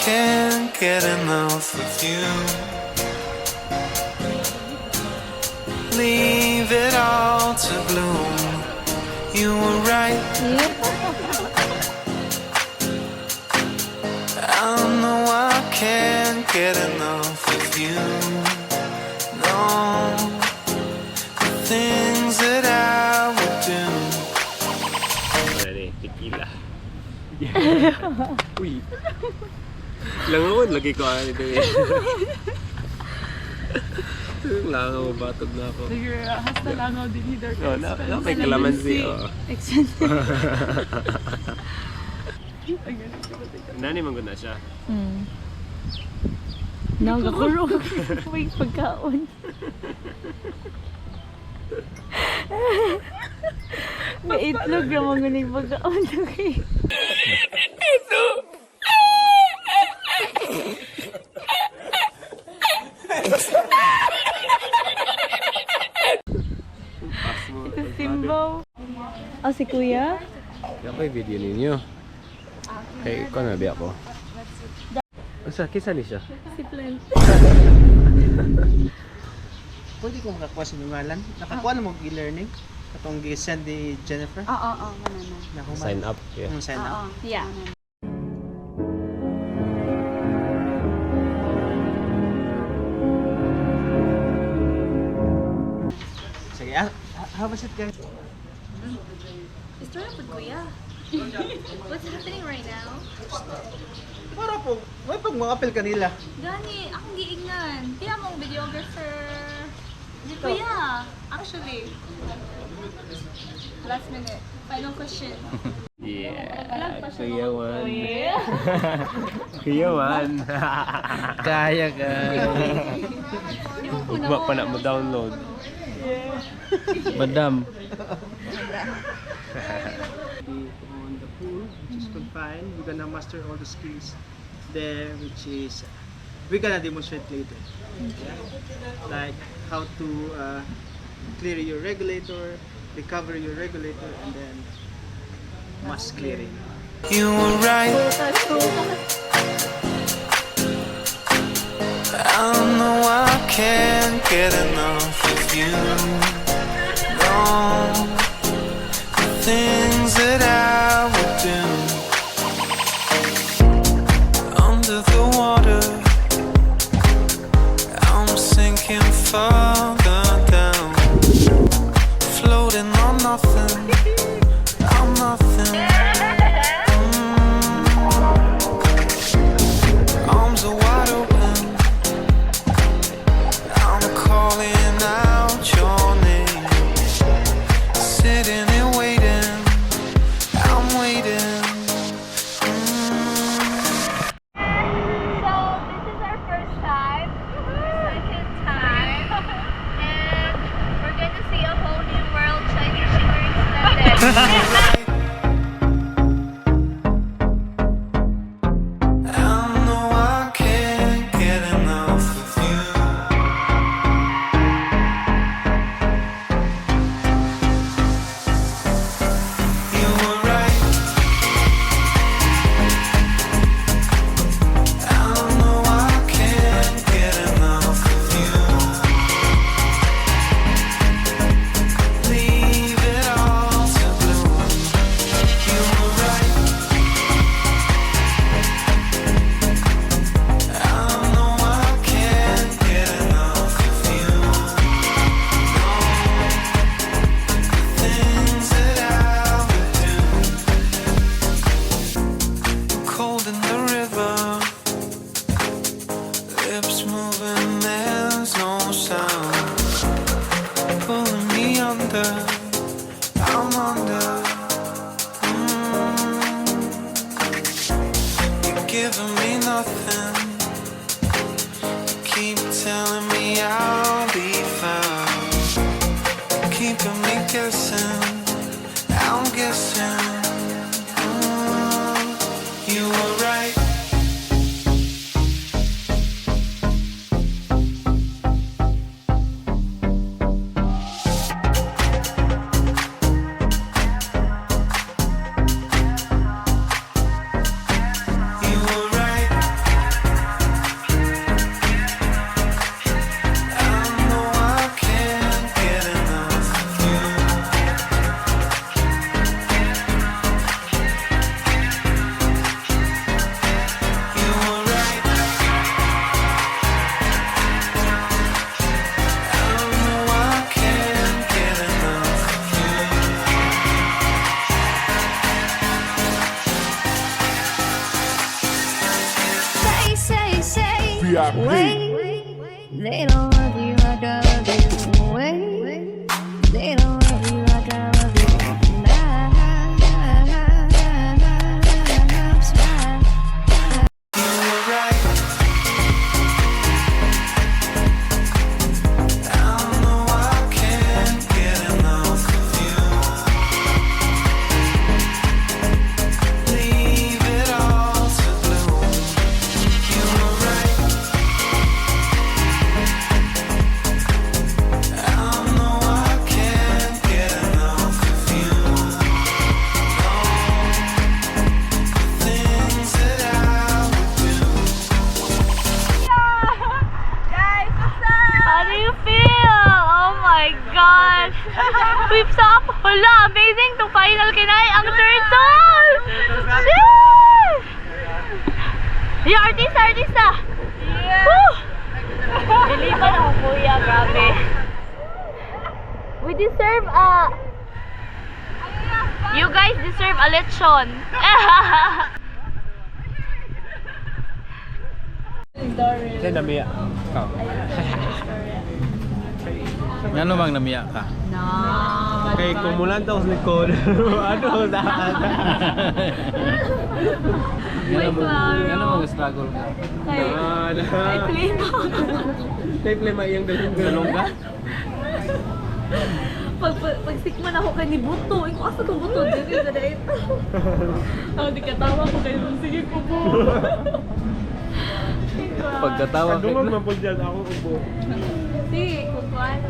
can't get enough of you. Leave it all to bloom. You were right. I know I can't get enough of you. No, the things that I would do. Ready, tequila. Uy. Langawan lagi ko ito eh. Langaw, batog na ako. Hasta langaw din either. No, may kalamansi. Nani man na siya? Nagakurog. May pagkaon. May itlog na mga nang pagkaon. Ito! Ito Simbaw. Oh, si Kuya? Ako yung video ninyo. Kaya ikaw nabi ako. Kisa ni siya? Si Plant. Pwede ko makakuha sa ngalan. Nakakuha na mo e-learning. Katong gi-send ni Jennifer. Oo. Sign up. Yeah. Sign up. Yeah. Sige, how was it guys? Story up with Kuya. What's happening right now? Para po, may pag mga apel kanila. Gani, akong giignan. Kaya mong videographer. Kuya, actually. Last minute. Final question. Yeah. Kuya Juan. Kuya Juan. Kaya ka. Ugma pa na mo download. Madam. On the pool, which is confined, we're gonna master all the skills there, which is we're gonna demonstrate later. Yeah? Like how to clear your regulator, recover your regulator, and then mass clearing. You were right. I know I can't get enough of you. No, the things that I would do. Under the water, I'm sinking further down. Floating on nothing, I'm nothing. Arms are wide open, I'm calling out your name. Sitting and waiting, I'm waiting. So, this is our first time. Second time. And we're going to see a whole new world, shiny, shimmering, splendid. Giving me nothing. You keep telling me I'll be fine. Keeping me guessing. I'm guessing. You were right. You were right. they don't love you like I love you. Wait, they don't love you like I love you. We've saw hala, amazing to final kinay ang turtle. Shit! Yeah, artista. Yeah. Woo! Biliban ako kuya, grabe. We deserve you guys deserve a lechon. Kasi namiya. Ngano mang namiya ka? No. Kay kumulan daw sa likod. Ano sa Ngano mang struggle ka? Ay, plema. Kay plema iyang dalong ka? Pag sikman ako kay ni Buto, ikaw asa itong Buto, dito sa dito. Ako di katawa ko kayo, sige ko po. Pagkatawa ka. Pagdungog man po dyan, ako ubo. Sige, kukuhan.